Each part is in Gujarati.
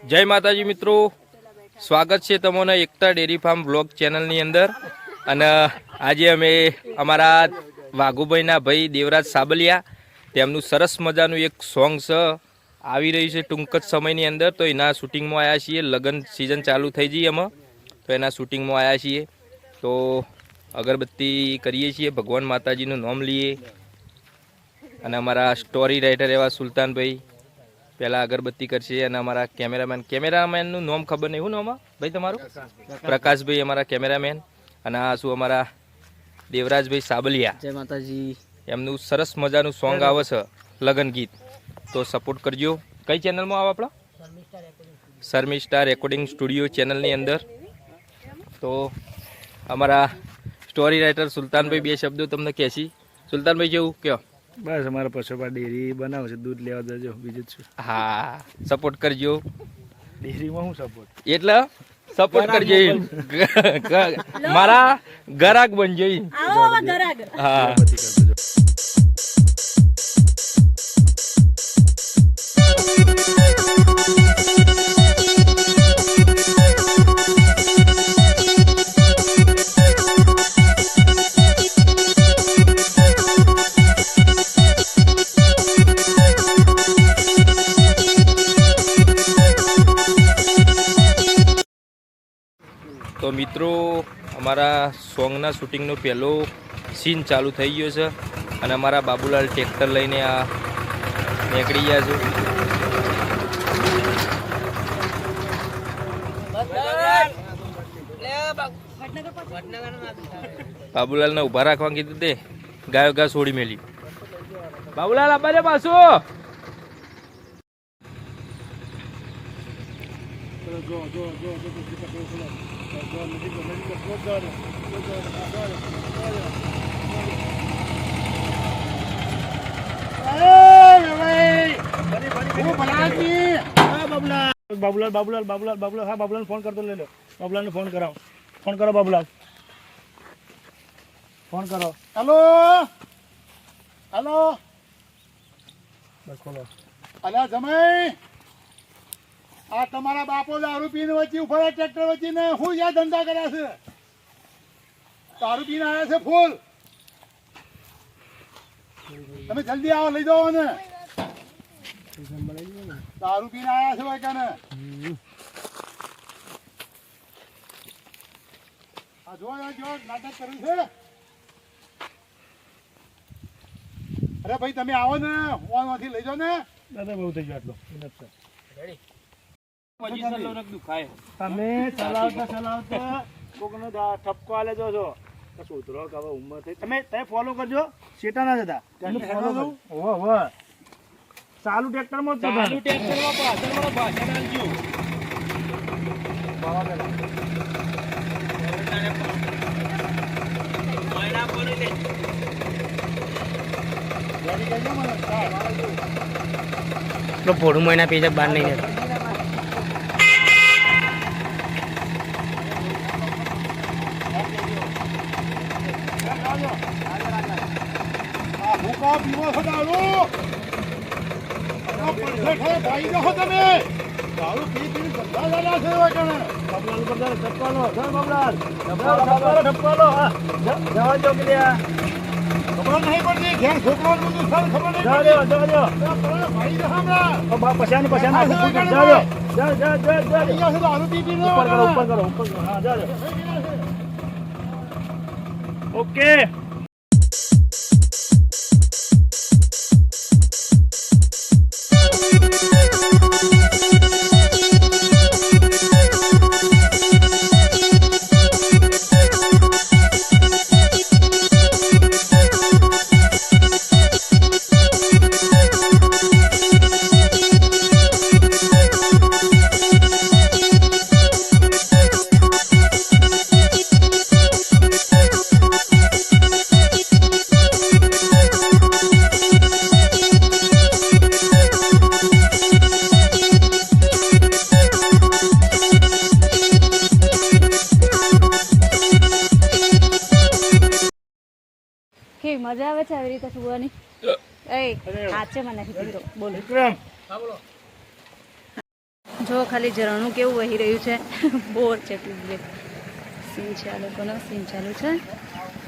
જય માતાજી મિત્રો, સ્વાગત છે તમારો એકતા ડેરી ફાર્મ બ્લોગ ચેનલની અંદર. અને આજે અમે અમારા વાઘુભાઈના ભાઈ દેવરાજ સાબલિયા તેમનું સરસ મજાનું એક સોંગ છે આવી રહ્યું છે ટૂંક જ સમયની અંદર. તો એના શૂટિંગમાં આવ્યા છીએ. લગ્ન સિઝન ચાલુ થઈ જઈએ અમે, તો એના શૂટિંગમાં આવ્યા છીએ. તો અગરબત્તી કરીએ છીએ, ભગવાન માતાજીનું નામ લઈએ. અને અમારા સ્ટોરી રાઇટર એવા સુલતાનભાઈ પહેલાં અગરબત્તી કરશે. અને અમારા કેમેરામેનનું નામ ખબર નહીં, શું નામ ભાઈ તમારું? પ્રકાશભાઈ અમારા કેમેરામેન. અને આ શું અમારા દેવરાજભાઈ સાબલિયા, જય માતાજી. એમનું સરસ મજાનું સોંગ આવે છે લગ્ન ગીત, તો સપોર્ટ કરજો. કઈ ચેનલમાં આવે આપણો? શર્મિષ્ઠા રેકોર્ડિંગ સ્ટુડિયો ચેનલની અંદર. તો અમારા સ્ટોરી રાઇટર સુલતાનભાઈ બે શબ્દો તમને કહેશી. સુલતાનભાઈ જેવું કયો? બસ અમારા પશુપાલન ડેરી બનાવે છે, દૂધ લેવા જજો, બીજું જ શું. હા, સપોર્ટ કરજો. ડેરીમાં શું સપોર્ટ? એટલે સપોર્ટ કરજો, મારા ગરાક બનજો. હા, તો મિત્રો અમારા સોંગના શૂટિંગનો પહેલો સીન ચાલુ થઈ ગયો છે. અને અમારા બાબુલાલ ટ્રેક્ટર લઈને આ નીકળી ગયા છે. બાબુલાલને ઊભા રાખવા કીધું તે ગાયો ગા છોડી મેલી. બાબુલાલ આબાજે પાછું. બાબુલાલ બાબુલાલ બાબુલાલ બાબુલાલ, હા બાબુલાલ ફોન કરતો, લઈ લો બાબુલાલને ફોન કરાવો. ફોન કરો બાબુલાલ, ફોન કરો. હેલો હેલો, બસ ખોલો. અલ્યા જમાઈ, આ તમારા બાપો દારૂ પીને વચ્ચે ઉભા ટ્રેક્ટર વચ્ચે ને હું યા ધંધા કર્યા છે? દારૂ પીને આવ્યા છે ફૂલ. તમે જલ્દી આવો, લઈ જાઓ ને. દારૂ પીને આવ્યા છે ભાઈ કાને. આ જો નાટક કર્યું છે. અરે ભાઈ તમે આવો ને, ઓનમાંથી લઈ જાઓ ને. દાદા બહુ થઈ ગયો આટલો. તમે ચલાવતા કોકનો ઠપકો આલે જો છો. છોતરો કે હવે ઉંમર થઈ, તમે ફોલો કરજો. શેટા ના જતા ફોલો કરો. હો ચાલુ ટ્રેક્ટરમાં ચાલુ ટ્રેક્ટરમાં પાછળ મારો ભાષણ આલજો. ફોટો મહિના પેજ બહાર નહીં. ભૂકા પીવો છો દારૂ? ભાઈ જાઓ તમે. દારૂ પી પીને ધંધા ચાલ્યા છે બાબુલાલ ઉપર ઠપકાલો. બાબુલાલ ઠપકાલો. હા જવા દો કે ખબર નહીં પડતી. ઘેર છોકરો ખબર નહીં. જવા દો ભાઈ જાઓ હમણાં. પછાની દારૂ પી પીને ઉપર કરો. હા જવા દો. ઓકે. કેવી મજા આવે છે આવી રીતે સુવાની. એ હાચે મને કીધું બોલો. વિક્રમ જો ખાલી ઝરણું કેવું વહી રહ્યું છે. બોર છે ટ્યુબવેલ. સીન છે આ લોકોનો, સીન ચાલુ છે.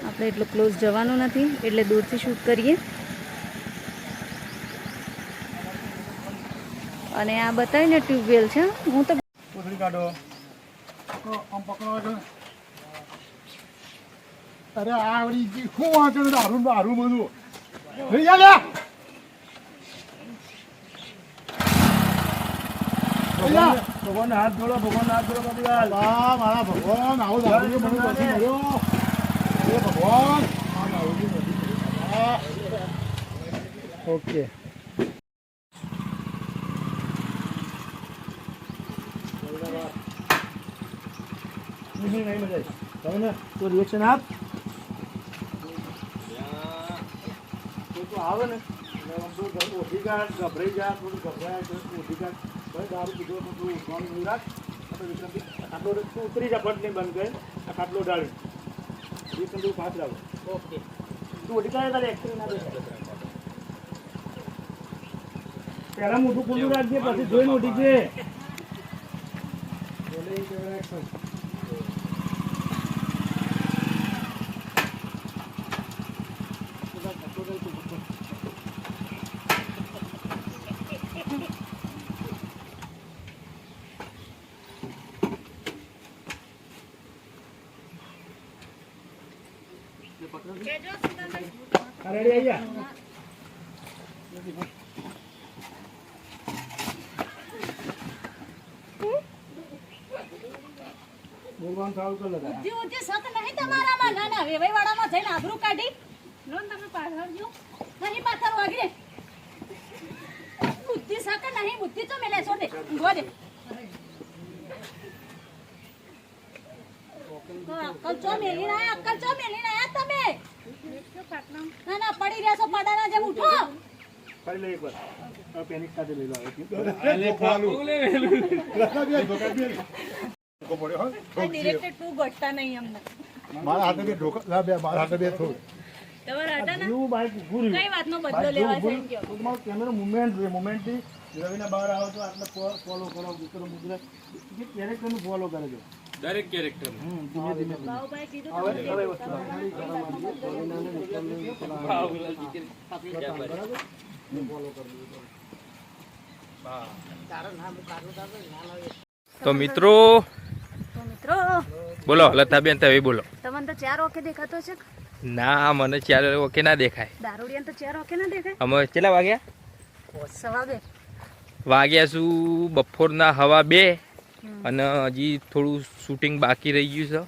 આપણે એટલું ક્લોઝ જવાનું નથી એટલે દૂરથી શૂટ કરીએ. અને આ બતાવીને ટ્યુબવેલ છે. હું તો કોથળી કાઢો. આમ પકડો છો. અરે આ આવડી ગઈ શું વાંચે દારૂ દારૂ બધું લઈ જા લે. ભગવાન હાથ જોડો, ભગવાન હાથ જોડો બાબુલાલ. વાહ મારા ભગવાન આવું દારૂ મને નથી મળ્યો. એ ભગવાન આ દારૂ નથી મળ્યો. ઓકે. નહીં મજા આવી. તમે ને તો રિએક્શન આપ. તો આવે ને ઓછી કાઢ, ગભરાઈ જા, થોડું ગભરાય છે, ઓછી કાઢ. ભાઈ દારૂ પીધો તો તું ઉઠવાનું નહીં રાખ. આટલો તું ઉતરી જા, ફટ નહીં બંધ કરે. આ ખાટલો ડાળી રિએક્શન તું પાછળ આવો. ઓકે. તું ઓછી કાઢે તારે એક્શન ના દેખાય. પહેલા મોટું ખુલ્લું રાખજે, પછી જોઈને ઉઠી છે. રેડી આવી જા. ભગવાન સારું કર લગા. ઉદ્યોગ સત નહીં તમારામાં. ના ના વેવાડામાં જઈને આબરૂ કાઢી લોન તમે પાછળજો નહીં પાછળ વાગી રે. બુદ્ધિ સત નહીં, બુદ્ધિ તો મેલે છોડ દે, ઊંઘવા દે. અક્કલ ચો મેલી રહ્યા, અક્કલ ચો મેલી રહ્યા તમે. ના ના પડી રહ્યા છો પાડાના જેમ. ઉઠો. ફરી લે એકવાર. હવે પેનિક સાથે લઈ લો. ડિરેક્ટર ટુ ગોઠતા નહીં અમને. મારા હાથે બે ઢોકા લા બે મારા હાથે બે થોડ તમારા હતા ને એવું બાઈક ઊભું રહ્યું. કઈ વાતનો બદલો લેવા છે એમ કહો. તો તમારો કેમેરો મુવમેન્ટ જોઈએ. મુવમેન્ટથી રવિના બહાર આવો તો આટલે ફોલો કરો. વિક્રમ ગુજરાત જે કેરેક્ટરનું ફોલો કરે છે. દરેક કેરેક્ટર ધીમે ધીમે. બાઉભાઈ કીધું હવે તમે હવે વસ્તુ તો મિત્રો તો મિત્રો બોલો લતાબેન, તમે બોલો. તમને તો ચાર ઓકે દેખાતો છે. ના, મને ચાર ઓકે ના દેખાય. દારૂડિયાને તો ચાર ઓકે ના દેખાય. અમે કેટલા વાગ્યા? સવા બે. વાગ્યા શું બપોરના 1:30 અને હજી થોડું શૂટિંગ બાકી રહી ગયું છે.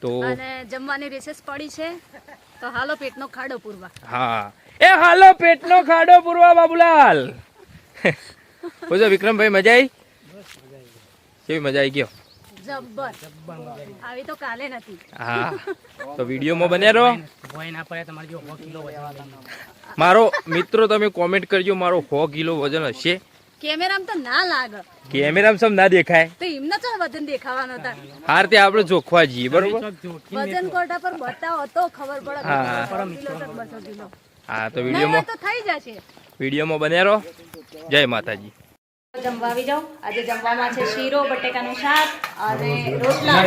તો અને જમવાની રિસેસ પડી છે તો હાલો પેટનો ખાડો પૂરવા. હા, એ હાલો પેટનો ખાડો પૂરવા બાબુલાલ. બોલો વિક્રમભાઈ, મજા આવી? કેવી મજા આવી ગયો? જબ્બર. આવી તો કાલે નથી. હા, તો વિડીયોમાં બન્યા રહો. ભોય ના પડે તમારે જો 100 કિલો વજન. મારો મિત્રો તમે કોમેન્ટ કરજો, મારો 100 કિલો વજન હશે. કેમેરામાં તો ના લાગે. કેમેરામાં સમ ના દેખાય. તો એમને તો વજન દેખાવાનો હતા. હાર તે આપણે જોખવા જઈએ, બરોબર? વજન કોટા પર બતાવો તો ખબર પડે. હા. 100 કિલો તો 200 કિલો. હા, તો નહીં હોય તો થઈ જશે. વિડીયોમાં બન્યા રહો. જય માતાજી. જમવા આવી જાઓ. આજે જમવામાં છે શીરો, બટેકાનું શાક અને રોટલા.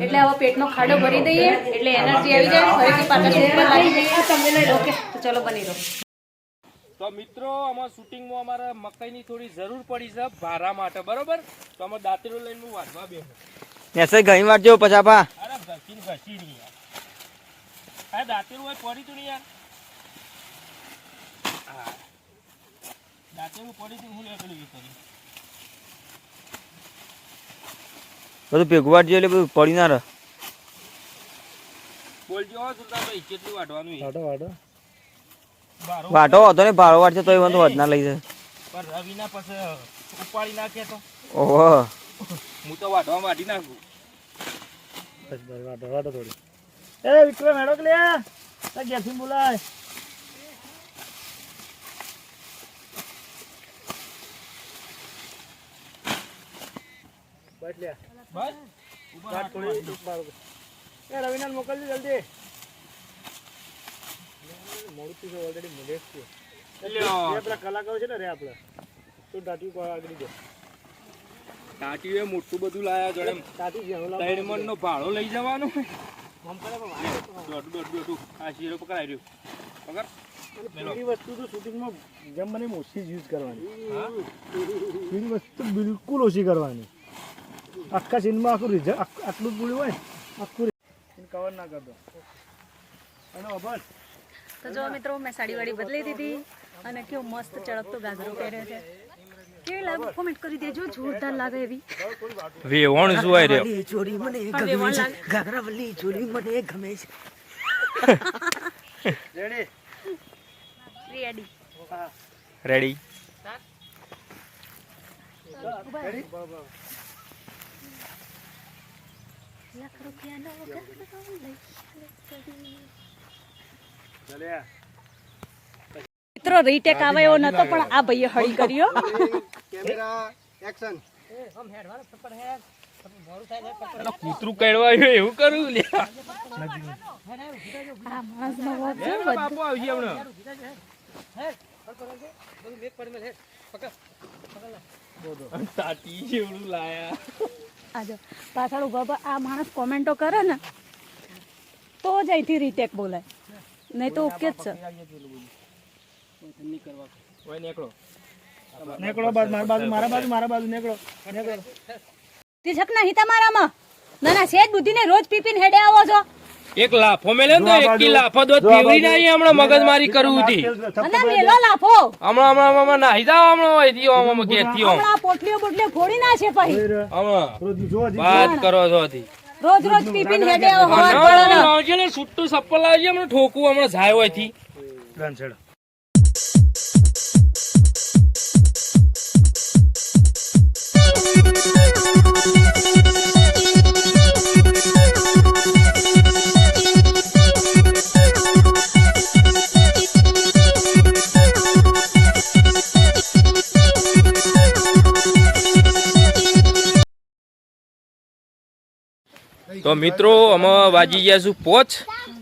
એટલે હવે પેટનો ખાડો ભરી દઈએ એટલે એનર્જી આવી જાય. ફરીથી પાછા શૂટ પર લાગી જઈએ. તમે લઈ લો. ઓકે, તો ચલો બની રહો. તો મિત્રો, અમારા શૂટિંગમાં અમારે મકાઈની થોડી જરૂર પડી છે ભારા માટે, બરોબર? તો અમે દાંતેલો લઈને હું વાઢવા બેઠો. એસે ઘણી વાર જો પછાપા અરે ઘસીને ઘસી નહીં યાર. આ દાંતેલું હોય પડી તું નહીં યાર. હા, દાંતેલું પડી તું હું લેકડું એ કરી. બધું ભેગું વાટજો એટલે બધું પડી ના રહે. બોલજો હો સુલતાનભાઈ, કેટલું વાઢવાનું છે? વાટો વાટો. બારો વાટો હતો ને ભાડો વાટશે તો એ બધું વધના લઈ જાય. પણ રવિના પછી ઉપાડી નાખે તો ઓહો, હું તો વાઢવા વાઢી નાખું. બસ બસ વાટો વાટો થોડી. એ વિક્રમ હેડો કે લે. આ ગેસી બોલાય. બસ લે. બસ વાટ થોડી બાર. એ રવિનાલ મોકલજો જલ્દી. મોડું તો ઓલરેડી મળે છે. જે પેલા કલાકારો છે ને રે આપણે તો ટાટી આગળ જાય ટાટીઓ મોટું બધું લાયા જોડે ટાટી જ્યાં ત્રણ મણનો ભાડો લઈ જવાનો આમ કરે પણ દોઢું આ શીરો પકડાઈ રહ્યો પકડ પેલી વસ્તુ તો શૂટિંગમાં જેમ મને ઓછી જ યુઝ કરવાની પેલી વસ્તુ બિલકુલ ઓછી કરવાની આખા સીનમાં આખું રિઝલ્ટ આટલું જ પૂરું હોય ને આખું કવર ના કરતો અને અભર તો જો મિત્રો મેં સાડી વાડી બદલી દીધી અને કેવો મસ્ત ચળકતો ગાજરો પહેર્યો છે કેવી લાગે કોમેન્ટ કરી દેજો જોરદાર લાગે એવી વેવણ શું હોય રહ્યો ચોરી મને હા, ગમે વેવણ છે લાગે. ઘાઘરાવલી ચોરી મને ગમે છે રેડી રેડી રેડી લાખ રૂપિયાનો ગાજરો લઈ ચાલે મિત્રો રીટેક આવે એવો નતો પણ આ ભાઈએ હળી કર્યો કૂતરું કડવાયું એવું કરવું લે આ માણસનો વોક છે બધું. બાપુ આવશે હમણાં તાતી જેવડું લાયા આ જો પાછળ ઉભા ઉભા આ માણસ કોમેન્ટો કરે ને તો જ અહીંથી રીટેક બોલાય નહીં તો ઓકે જ છે ઓય નીકળો નેકળો મારા બાજુ નેકળો તે છક નહીં તમારામાં ના ના શેઠ બુદ્ધિને રોજ પીપીને હેડે આવો છો એક લાફો મેલે ને તો એકી લાફો દો પીવડી ના હમણાં મગજમારી કરવું હતી અને મેલો લાફો હમણાં નાહી જાવ હમણાં અહીંથી આમ ઘેરથી આમ હમણાં પોટલીઓ બોટલીઓ ફોડી ના છે પછી હમણાં વાત કરો છો હતી રોજ રોજ પીપીને હેડે આવો હવાર પડે ને. આવજે ને છૂટું સપ્પલ આવજે હમણાં ઠોકું હમણાં જાય હોય થી તો મિત્રો અમે વાજી ગયા છું પોચ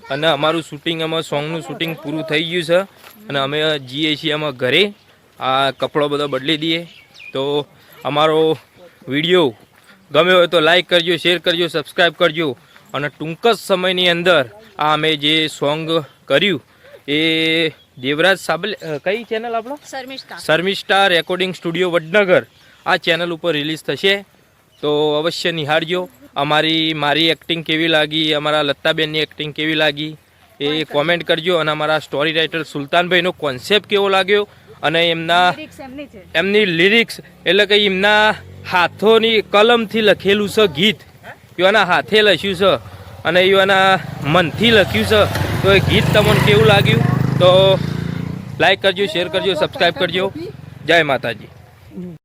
અને અમારું શૂટિંગ સોંગનું શૂટિંગ પૂરું થઈ ગયું છે અને અમે જઈએ છીએ અમે ઘરે આ કપડો બધો બદલી દઈએ તો અમારો વિડીયો ગમ્યો હોય તો લાઈક કરજો શેર કરજો સબસ્ક્રાઈબ કરજો અને ટૂંક જ સમયની અંદર આ અમે જે સોંગ કર્યું એ દેવરાજ કઈ ચેનલ આપણો શર્મિષ્ઠા રેકોર્ડિંગ સ્ટુડિયો વડનગર આ ચેનલ ઉપર રિલીઝ થશે તો અવશ્ય નિહાળજો મારી એક્ટિંગ કેવી લાગી અમારા લતાબેનની એક્ટિંગ કેવી લાગી એ કોમેન્ટ કરજો અને અમારા સ્ટોરી રાઇટર સુલતાનભાઈનો કોન્સેપ્ટ કેવો લાગ્યો અને એમની લિરિક્સ એટલે કે એમના હાથોની કલમથી લખેલું છે ગીત એના હાથે લખ્યું છે અને એના મનથી લખ્યું છે તો એ ગીત તમને કેવું લાગ્યું તો લાઈક કરજો શેર કરજો સબસ્ક્રાઈબ કરજો જય માતાજી.